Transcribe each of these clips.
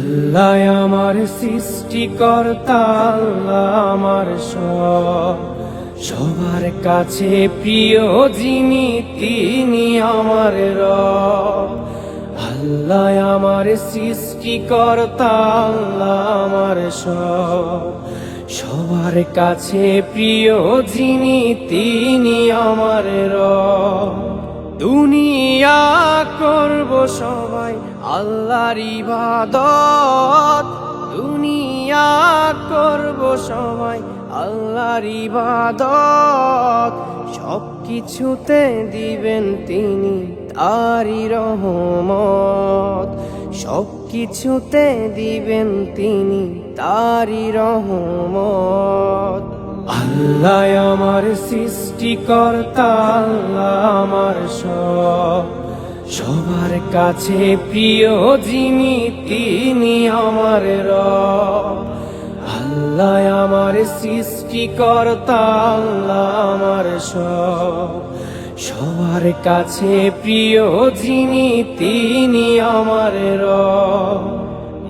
আল্লাহ আমার সৃষ্টিকর্তা, আল্লাহ আমার সবার কাছে প্রিয় যিনি তিনি আমার রব। আল্লাহ আমার সৃষ্টিকর্তা, আল্লাহ আমার সবার কাছে প্রিয় যিনি তিনি আমার রব। দুনিয়া করব সবাই আল্লাহর ইবাদত, দুনিয়া করব সবাই আল্লাহর ইবাদত। সব কিছুতে দিবেন তিনি তারই রহমত, সব কিছুতে দিবেন তিনি তারই রহমত। আল্লাহ আমার সৃষ্টিকর্তা, আল্লাহ আমার সবার কাছে প্রিয় যিনি তিনি আমার রব। আল্লাহ আমার সৃষ্টিকর্তা, আল্লাহ আমার সবার কাছে প্রিয় যিনি তিনি আমার রব।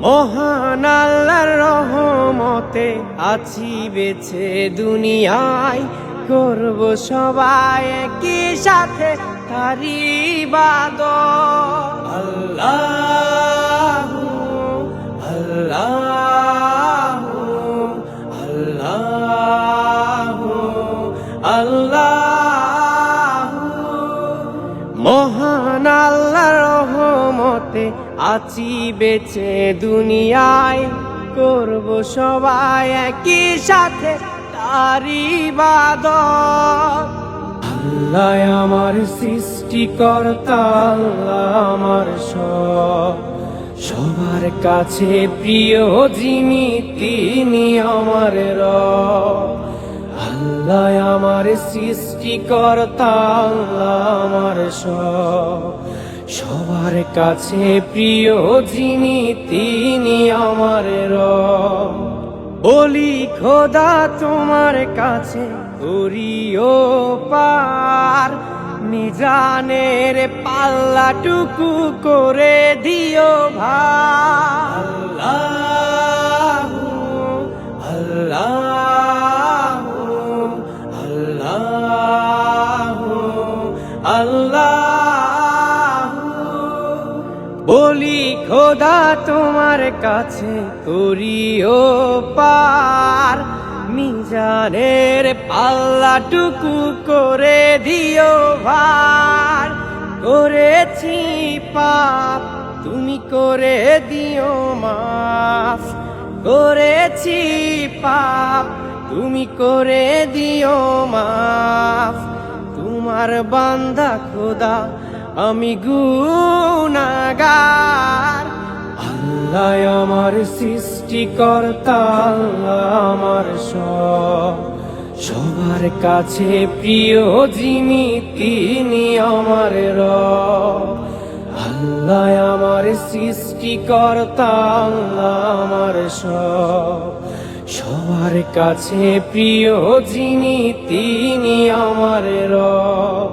মহান আল্লাহর রহমতে আছি বেঁচে দুনিয়ায়, করব সবাই একই সাথে তারই ইবাদত। আল্লাহু আল্লাহু আল্লাহু আল্লাহু। মহান আল্লাহর রহমতে আছি বেঁচে দুনিয়ায়, করব সবাই একই সাথে তারই ইবাদত। আল্লাহ আমার সৃষ্টিকর্তা, আল্লাহ আমার সবার কাছে প্রিয় যিনি তিনি আমার রব। আল্লাহ আমার সৃষ্টিকর্তা, আল্লাহ আমার সবার কাছে প্রিয় যিনি তিনি আমার রব। বলি খোদা তোমার কাছে করিও পার, মিজানের পাল্লাটুকু করে দিও ভার। আল্লাহু আল্লাহু আল্লাহু আল্লাহু। বলি খোদা তোমার কাছে করিও পার, মিজানের পাল্লাটুকু করে দিও ভার। করেছি পাপ তুমি করে দিও মাফ, করেছি পাপ তুমি করে দিও মাফ। তোমার বান্দা খোদা আমি গুনাহগার। আল্লাহ আমার সৃষ্টিকর্তা, আল্লাহ আমার সবার কাছে প্রিয় যিনি তিনি আমার রব। আল্লাহ আমার সৃষ্টিকর্তা, আল্লাহ আমার সবার কাছে প্রিয় যিনি তিনি আমার রব।